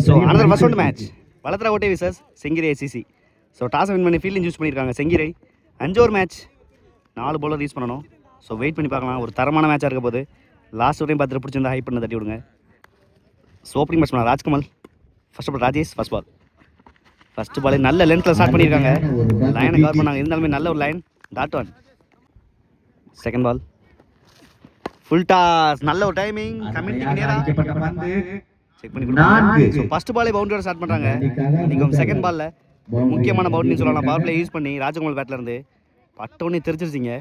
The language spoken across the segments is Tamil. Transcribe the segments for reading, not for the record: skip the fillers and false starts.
So another first one match வளர்த்துறாக்கோட்டை விசஸ் செங்கிரை ஏசிசி. ஸோ டாஸ் வின் பண்ணி ஃபீல்டிங் யூஸ் பண்ணியிருக்காங்க செங்கிரை. 5 ஓவர் மேட்ச், 4 பவுலர் யூஸ் பண்ணணும். ஸோ வெயிட் பண்ணி பார்க்கலாம், ஒரு தரமான மேட்சாக இருக்க போது. லாஸ்ட் வரையும் பார்த்துட்டு பிடிச்சிருந்தா ஹைப் பண்ண தட்டி விடுங்க. So opening batsman Rajkamal, first ball Rajesh, first ball. First பாலே நல்ல லென்த்தில் ஸ்டார்ட் பண்ணியிருக்காங்க, லைனை கவர் பண்ணாங்க, இருந்தாலுமே நல்ல ஒரு line. Dot one. Second ball full toss, நல்ல ஒரு டைமிங், கமிட்டிக்கு நேராக செக் பண்ணி கொடுத்தாங்க. ஸோ ஃபர்ஸ்ட் பாலே பவுண்டரியோட ஸ்டார்ட் பண்ணுறாங்க. இன்றைக்கி செகண்ட் பாலில் முக்கியமான பவுண்டரின்னு சொல்லலாம். பவர் பிளே யூஸ் பண்ணி ராஜ்கமல் பேட்டில் இருந்து பட்டோன்னே தெரிச்சிருச்சிங்க.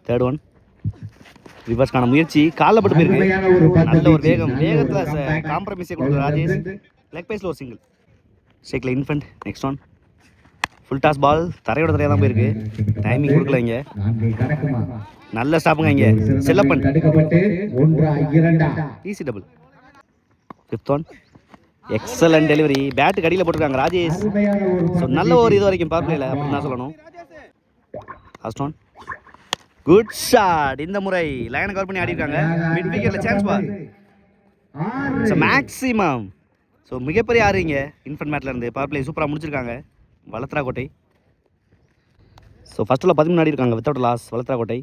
தேர்ட் ஒன் ரிவர்ஸ்க்கான முயற்சி, காலில் பட்டு போயிருக்கு. நல்ல ஒரு வேகத்தில் காம்ப்ரமைஸே கொடுக்குற ராஜேஷ். லெக் பேஸில் ஒரு சிங்கிள், ஸ்ட்ரைக்கில் இன்ஃபென்ட். Next one full toss ball, தரையோட தரையாக தான் போயிருக்கு, டைமிங் கொடுக்கல. இங்கே நல்ல ஸ்டாப்புங்க. இங்கே Chellappan, easy double. Fifth one excellent delivery, bat கடியில் போட்டிருக்காங்க ராஜேஷ். ஸோ நல்ல ஒரு இது வரைக்கும் பவர் பிளேயில் அப்படின்னு தான் சொல்லணும். லாஸ்ட் ஒன் குட் ஷாட், இந்த முறை லைனை கவர் பண்ணி ஆடி இருக்காங்க. மிட் விக்கெட்டில் chance ball. So maximum so மிகப்பெரிய ஆறுங்க இன்ஃபென்ட் மேட்ல இருந்து பவர் பிளே சூப்பராக முடிச்சிருக்காங்க வளர்த்துறாக்கோட்டை. ஸோ ஃபர்ஸ்ட் பால் 13 ஆடி இருக்காங்க வித்தவுட் லாஸ் வளர்த்துறாக்கோட்டை.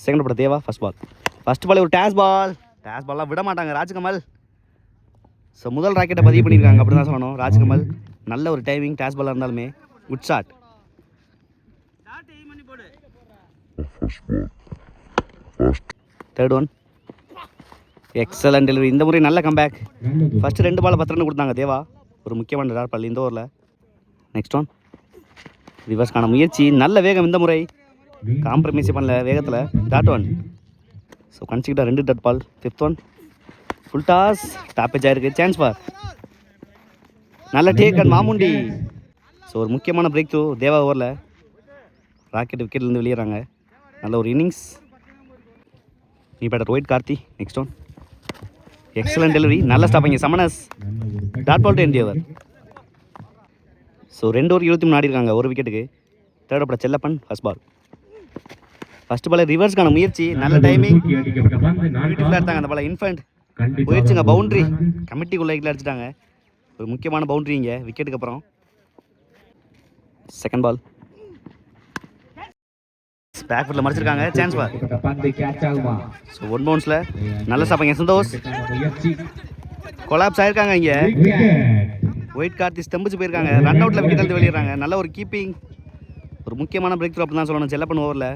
செகண்ட் படம் தேவா, ஃபர்ஸ்ட் பால். ஃபர்ஸ்ட் பால் ஒரு டேஸ் பால்லாம் விட மாட்டாங்க ராஜ்கமல். ஸோ முதல் ராக்கெட்டை பதிவு பண்ணியிருக்காங்க அப்படி தான் சொல்லணும். ராஜ்கமல் நல்ல ஒரு டைமிங், டேஸ் பாலாக இருந்தாலுமே good shot. Third one excellent delivery, இந்த முறை நல்ல கம்பேக். ஃபர்ஸ்ட் 2 பால் 10 ரன் கொடுத்தாங்க தேவா, ஒரு முக்கியமான டாட் பால் இந்த ஓவரில். நெக்ஸ்ட் ஒன் ரிவர்ஸ்க்கான முயற்சி, நல்ல வேகம், இந்த முறை காம்ப்ரமைஸ் பண்ணல வேகத்தில். Dot one. ஸோ கன்சிக்டாக 2 dot ball. Fifth one full toss, டாப்பேஜ் ஆயிருக்கு, சான்ஸ் பார். நல்ல டேக் அண்ட் மாமுண்டி. ஸோ ஒரு முக்கியமான பிரேக் த்ரூ தேவா ஓவரில். ராக்கெட் விக்கெட்லேருந்து வெளியேறாங்க. நல்ல ஒரு இன்னிங்ஸ். நீ batter Rohit Karthi. Next one excellent delivery, நல்ல ஸ்டாப்பிங்க சமனஸ். Dot ball to end over. So 2 over 23 ஆடி இருக்காங்க ஒரு விக்கெட்டுக்கு. தேர்ட் பட Chellappan, first ball. First ball ரிவர்ஸ்க்கான முயற்சி, நல்ல டைமிங், பியூட்டிஃபுல்லாக எடுத்தாங்க அந்த பால். இன்ஃபென்ட் போயிடுச்சுங்க, பவுண்ட்ரி, கமிட்டிக்குள்ளே அடிச்சிட்டாங்க. ஒரு முக்கியமான பவுண்ட்ரி இங்கே விக்கெட்டுக்கு அப்புறம். செகண்ட் பால் பேக் ஃபுட்டில் மறைச்சிருக்காங்க, சான்ஸ் பார். ஸோ 1 பவுன்ஸில் நல்ல ஸ்டாப்பிங்க சந்தோஷ். கொலாப்ஸ் ஆயிருக்காங்க இங்கே. ஒயிட் கார்த்தி ஸ்டம்பிச்சு போயிருக்காங்க, ரன் அவுட்டில் விக்கெட் எழுதி வெளியிடுறாங்க. நல்ல ஒரு கீப்பிங், ஒரு முக்கியமான பிரேக் த்ரூ அப்படின்னு தான் சொல்லணும் செல்லப்பன் ஓவரில்.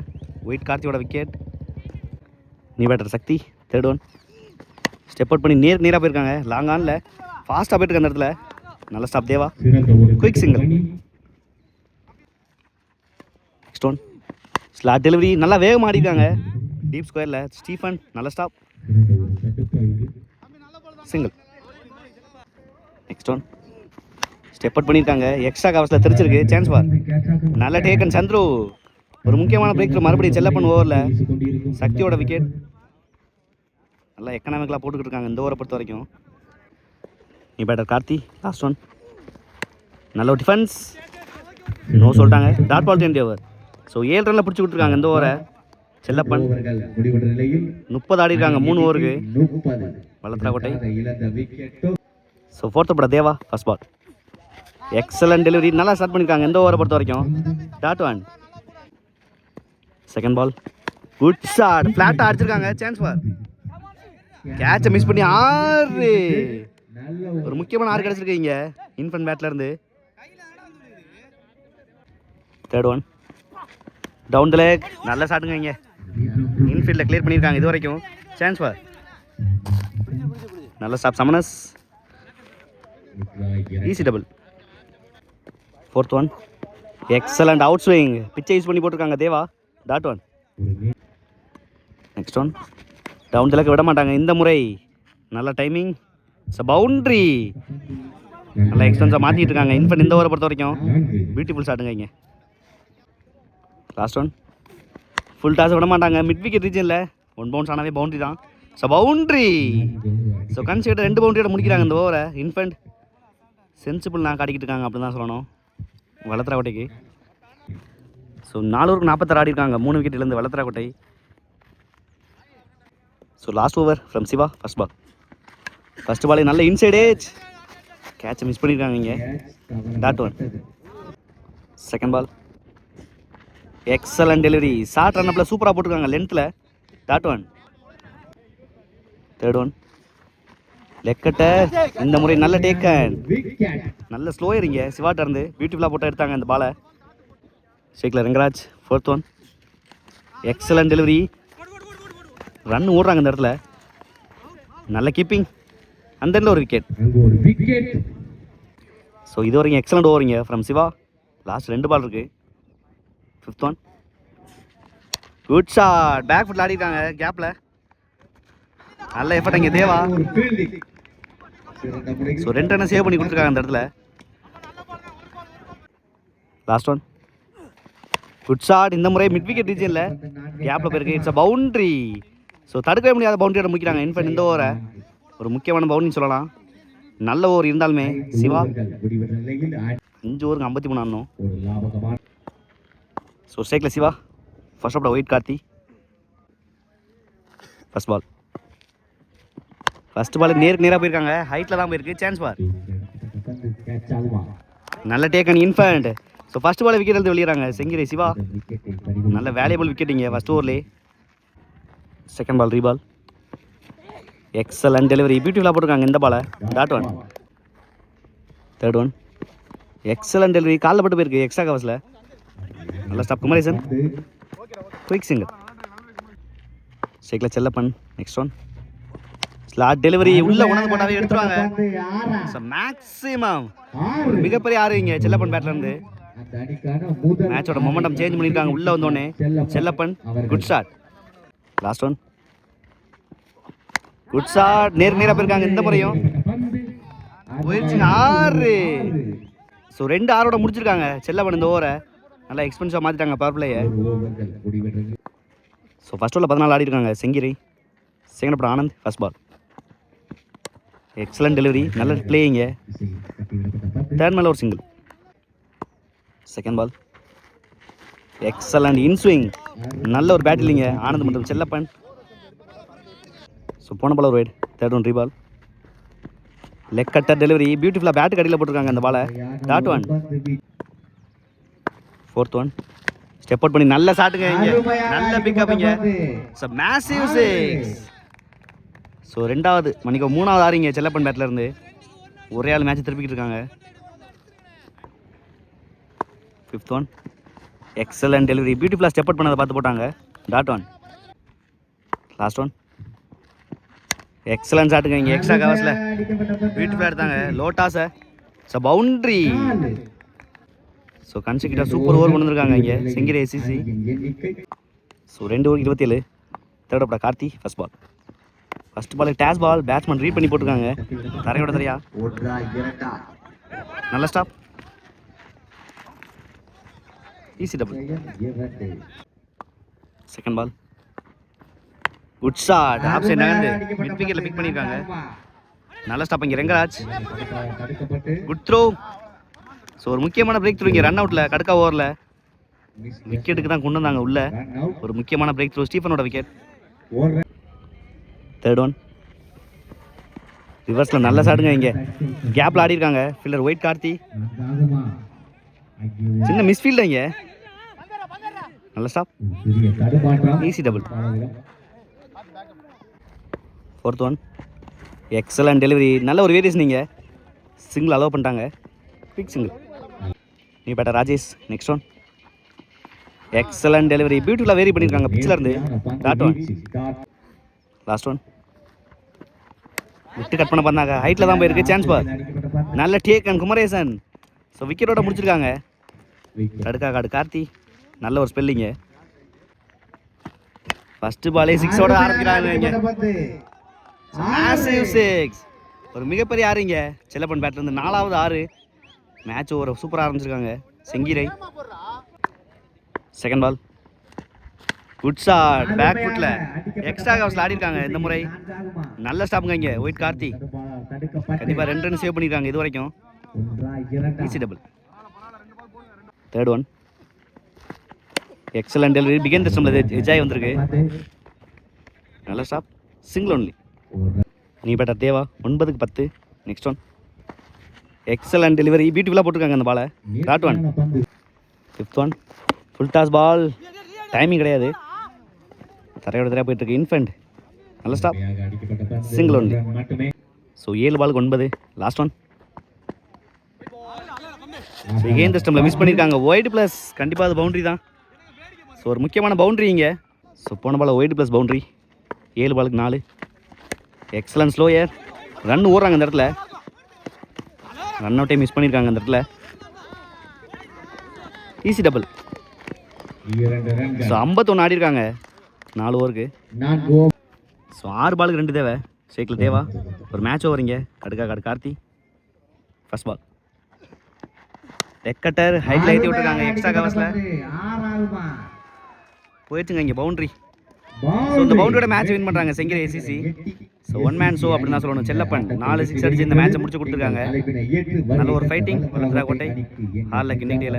ஒயிட் கார்த்தியோட விக்கெட். நீ batter Sakthi. Third one step out பண்ணி நேராக போயிருக்காங்க, லாங் ஆனில் ஃபாஸ்ட்டாக போயிட்டு அந்த இடத்துல. நல்ல stop Deva, quick single. Next one slot delivery, நல்லா வேகம் ஆடிருக்காங்க டீப் ஸ்கொயரில். ஸ்டீஃபன் நல்ல stop, single. Next one step out பண்ணியிருக்காங்க, எக்ஸ்ட்ரா கவர்ஸில் தெரிச்சிருக்கு, சான்ஸ் பார். நல்ல டேக்கன் சந்துரு, ஒரு முக்கியமான பிரேக் த்ரூ மறுபடியும் செல்லப்பன் ஓவரில். சக்தியோட விக்கெட். நல்லா எக்கனாமிக்கலாக போட்டுக்கிட்டு இருக்காங்க இந்த ஓவரை பொறுத்த வரைக்கும். நீ பேட்டர் கார்த்தி. லாஸ்ட் ஒன் நல்ல ஒரு டிஃபென்ஸ், நோ சொல்லிட்டாங்க. Dot ball to end over. So 7 ரனில் பிடிச்சி கொடுத்துருக்காங்க இந்த ஓவரை செல்லப்பன். 30 ஆடி இருக்காங்க 3 ஓவருக்கு வளர்த்துறாக்கோட்டை. ஸோ ஃபோர்த்து பட Deva, first ball. Excellent delivery, நல்லா ஸ்டார்ட் பண்ணியிருக்காங்க இந்த ஓவரை பொறுத்த வரைக்கும். Dot one. Second ball good shot, ஃப்ளாட்டாக அடிச்சிருக்காங்க, சான்ஸ் பார். கேட்சை மிஸ் பண்ணி 6, ஒரு முக்கியமான 6 கிடச்சிருக்கீங்க இன்ஃபென்ட் பேட்டில் இருந்து. Third one down the leg, நல்ல ஷாட்டுங்க இங்கே இன்ஃபீல்டில் கிளியர் பண்ணியிருக்காங்க இது வரைக்கும், சான்ஸ் பார். நல்ல ஸ்டாப் சமனஸ், easy double. Fourth one excellent out swing, பிச்சை யூஸ் பண்ணி போட்டிருக்காங்க Deva. Dot one. Next one down the leg விட மாட்டாங்க இந்த முறை, நல்ல டைமிங், பவுண்ட்ரி, நல்லா எக்ஸ்பென்ஸாக மாற்றிட்டு இருக்காங்க இன்ஃபென்ட் இந்த ஓவரை பொறுத்த வரைக்கும். பியூட்டிஃபுல் ஷாட்டுங்க இங்கே. லாஸ்ட் ஒன் ஃபுல் டாஸ் விட மாட்டாங்க, மிட் விக்கெட் ரீஜனில் 1 பவுன்ஸ் ஆனாவே பவுண்ட்ரி தான். ஸோ பவுண்ட்ரி, ஸோ கன்சிடர் 2 பவுண்ட்ரியோட முடிக்கிறாங்க இந்த ஓவரை. இன்ஃபென்ட் சென்சிபிள் நான் காட்டிக்கிட்டு இருக்காங்க அப்படின்னு தான் சொல்லணும் வளர்த்துறாக்கோட்டைக்கு. ஸோ 4 ஓவருக்கு 46 ஆடி இருக்காங்க 3 விக்கெட்லேருந்து வளர்த்துறாக்கோட்டை. So last over from Siva, first ball. First ball நல்ல இன்சைட் ஏஜ், கேட்சை மிஸ் பண்ணியிருக்காங்க இங்கே. Dot one. Second ball excellent delivery, short ரன்னப்பில் சூப்பராக போட்டிருக்காங்க லென்த்தில். Dot one. Third one leg cutter, இந்த முறை நல்ல டேக்கன், நல்ல ஸ்லோயரிங்க சிவாட்ட இருந்து பியூட்டிஃபுல்லாக போட்டு எடுத்தாங்க இந்த பாலை. ஷேக்ல Rangaraj. Fourth one excellent delivery, run ஓடுறாங்க இந்த இடத்துல, நல்ல கீப்பிங், அந்த இடத்துல ஒரு விக்கெட். ஸோ இது வரைக்கும் எக்ஸலண்ட் ஓவரிங்க ஃப்ரம் சிவா. லாஸ்ட் 2 பால் இருக்குது. Fifth one good shot, back ஃபுட்டில் ஆடிருக்காங்க கேப்பில், நல்ல எஃபர்ட் இங்கே தேவா. ஸோ 2 ரன்னை சேவ் பண்ணி கொடுத்துருக்காங்க அந்த இடத்துல. லாஸ்ட் ஒன் குட் ஷாட், இந்த முறை மிட் விக்கெட் ரீஜனில் கேப்பில் போயிருக்கு. It's a boundary. ஸோ தடுக்கவே முடியாத பவுண்டரியோட முடிக்கிறாங்க. இன்ஃபேக்ட் இந்த ஓவரை ஒரு முக்கியமான பவுண்டரின்னு சொல்லலாம். நல்ல ஓவர் இருந்தாலுமே சிவா 5 ஓவருக்கு 53 ஆடணும். ஸோ ஸ்டேக்கில் Siva. First off white Karthi. First ball நேருக்கு நேராக போயிருக்காங்க, ஹைட்டில் தான் போயிருக்கு. சான்ஸ் பால், நல்ல taken infant. So first ball wicket எழுந்து வெளியிடறாங்க செங்கிரை சிவா. நல்ல வேல்யூபிள் விக்கெட்டிங்க ஃபர்ஸ்ட் ஓவர்லேயே. செகண்ட் பால் ரீபால், எக்ஸலன்ட் டெலிவரி, பியூட்டிஃபுல்லாக போட்டிருக்காங்க இந்த பாலை. Dot one. Third one excellent delivery, காலில் பட்டு போயிருக்கு எக்ஸ்ட்ரா கவர்ஸில், நல்ல ஸ்டாப் குமரேசன். Quick single. ஷேக்ல Chellappan. Next one slot delivery, உள்ள உணர்ந்து போட்டாவே எடுத்துருவாங்க. மேக்ஸிமம் ஒரு மிகப்பெரிய ஆறுவீங்க செல்லப்பன் பேட்ல இருந்து. மேட்சோட மொமெண்டம் சேஞ்ச் பண்ணியிருக்காங்க உள்ள வந்தோடனே. Chellappan good shot. Last one good shot, நேராக போயிருக்காங்க இந்த முறையும். போயிடுச்சுங்க 6. ஸோ 2 6ஓட முடிச்சிருக்காங்க செல்லப்பன் இந்த ஓவரை. நல்லா எக்ஸ்பென்சிவாக மாற்றிட்டாங்க பவர் பிளேயை. ஸோ ஃபர்ஸ்ட் ஓவரில் 14 ஆடி இருக்காங்க செங்கிரி. செகண்ட் அப்புறம் Anand. First ball excellent delivery, நல்ல பிளேயிங்க. தேர்ட் மேலே ஒரு single. Second ball excellent inswing, நல்ல ஒரு பேட் இல்லைங்க ஆனந்த் மற்றும் செல்லப்பன். ஸோ போன பால் ஒரு white. Third one ரீபால், leg cutter delivery, பியூட்டிஃபுல்லாக பேட்டுக்கு அடியில் போட்டிருக்காங்க அந்த பாலை. Dot one. Fourth one step out பண்ணி நல்ல ஷாட்டுங்க இங்கே, நல்ல பிக்கப் இங்கே. So massive 6. ஸோ 2வது மணிக்கு 3வது ஆறிங்க செல்லப்பன் பேட்டில் இருந்து. ஒரே ஆள் மேட்ச் திருப்பிக்கிட்டு இருக்காங்க. ஃபிஃப்த் ஒன் எக்ஸலன்ட் டெலிவரி, பியூட்டிஃபுல்லாக ஸ்டெப் அவுட் பண்ணதை பார்த்து போட்டாங்க. Dot one. Last one excellent ஷாட்டுங்க இங்கே எக்ஸ்ட்ரா கவர்ஸில், பியூட்டிஃபுல்லாக எடுத்தாங்க. லோட்டாஸை. So boundary. So consecutive super over கொண்டு வந்திருக்காங்க இங்கே செங்கிரி ஏசிசி. So 2 over 27. தேர்ட் அப்புறம் கார்த்தி. ஃபர்ஸ்ட் பால் பாலுக்கு டேஸ் பால், பேட்ஸ்மேன் ரீட் பண்ணி போட்டிருக்காங்க. தரையோட தரையா, நல்ல stop, easy double. Second ball good shot, off side நகர்ந்து மிட் விக்கெட்ல பிக் பண்ணியிருக்காங்க. நல்ல ஸ்டாப் இங்கே ரங்கராஜ். Good throw. ஸோ ஒரு முக்கியமான பிரேக் த்ரூ இங்கே ரன் அவுட்டில் கடுக்கா ஓவரில் விக்கெட்டுக்கு தான் கொண்டு வந்தாங்க உள்ள. ஒரு முக்கியமான பிரேக் த்ரூ, ஸ்டீஃபனோட விக்கெட். தேர்ட் ஒன் ரிவர்ஸில் நல்ல ஷாட்டுங்க இங்கே, கேப்பில் ஆடி இருக்காங்க ஃபீல்டர் ஒயிட் கார்த்தி. சின்ன மிஸ்ஃபீல்டு இங்கே, நல்ல stop, easy double. Fourth one excellent delivery, நல்ல ஒரு வேரியேஷன் நீங்கள், சிங்கிள் அலோவ் பண்ணிட்டாங்க. Big single. நீ பேட்டா Rajesh. Next one excellent delivery, பியூட்டிஃபுல்லாக வேரி பண்ணியிருக்காங்க பிச்சில் இருந்து. Dot one. லாஸ்ட் ஒன் விட்டு கட் பண்ண பண்ணாங்க, ஹைட்டில் தான் போயிருக்கு. சான்ஸ் பால், நல்ல டேக் அண்ட் குமரேசன். ஸோ விக்கெட்டோட முடிச்சிருக்காங்க. கடுக்கா காடு கார்த்தி, நல்ல ஒரு ஸ்பெல்லிங்க. ஃபர்ஸ்ட் பாலே 6ஓட ஆரம்பிக்கிறாங்க இங்கே. மேசிவ் 6, ஒரு மிகப்பெரிய ஆறுங்க செல்லப்பன் பேட்ல இருந்து. 4வது 6. மேட்ச் ஒரு சூப்பராக ஆரம்பிச்சிருக்காங்க செங்கிரை. Second ball good shot, back ஃபுட்டில் எக்ஸ்ட்ரா கவர்ஸில் ஆடி இருக்காங்க இந்த முறை. நல்ல ஸ்டாப்புங்க இங்கே ஒயிட் கார்த்தி. கண்டிப்பாக 2 ரன் சேவ் பண்ணியிருக்காங்க இது வரைக்கும். Easy double. Third one excellent delivery, பிகன் தஸ்டமில் எஜாய் வந்திருக்கு. நல்ல ஸ்டாப், சிங்கிள் ஒன்லி. நீ பெட்டர் தேவா 9க்கு 10. நெக்ஸ்ட் ஒன் எக்ஸலன்ட் டெலிவரி, பியூட்டிஃபுல்லாக போட்டிருக்காங்க அந்த பாலை. Dot one. 5th one full toss ball, timing கிடையாது, தரையோட தரையாக போயிட்டுருக்கு. இன்ஃபென்ட் நல்ல ஸ்டாப், சிங்கிள் ஒன்லி. ஸோ 7 பாலுக்கு 9. லாஸ்ட் ஒன் எகெயின் இந்த ஸ்டம்பில் மிஸ் பண்ணியிருக்காங்க. ஒயிட் ப்ளஸ், கண்டிப்பாக அது பவுண்ட்ரி தான். ஸோ ஒரு முக்கியமான பவுண்ட்ரி இங்கே. ஸோ போன பால் ஒயிட் ப்ளஸ் பவுண்ட்ரி. 7 பாலுக்கு 4. எக்ஸலன்ட் ஸ்லோ ஏர், ரன் ஓடுறாங்க இந்த இடத்துல. ரன் அவுட்டே மிஸ் பண்ணியிருக்காங்க அந்த இடத்துல. Easy double. ஸோ 51 ஆடி இருக்காங்க 4 ஓவருக்கு. ஸோ 6 பாலுக்கு 2 தேவை. ஷேக்கில் தேவா ஒரு மேட்ச் ஓவர் இங்கே. கடுக்கா கார்த்தி ஃபர்ஸ்ட் பால். டெக்கட்டர் ஹைட்டில் ஏற்றி விட்டுருக்காங்க எக்ஸ்ட்ரா கவர்ஸில். போயிடுச்சுங்க இங்கே பவுண்ட்ரி. ஸோ இந்த பவுண்டரியோட மேட்ச் வின் பண்ணுறாங்க செங்கிரி ஏசிசி. ஸோ 1 மேன் ஷோ அப்படின்னு தான் சொல்லணும். செல்லப்பன் 4 6 அடிச்சு இந்த மேட்சை முடிச்சு கொடுத்துருக்காங்க. நல்ல ஒரு ஃபைட்டிங். கோட்டை ஹாலில் கிண்டிகிட்டே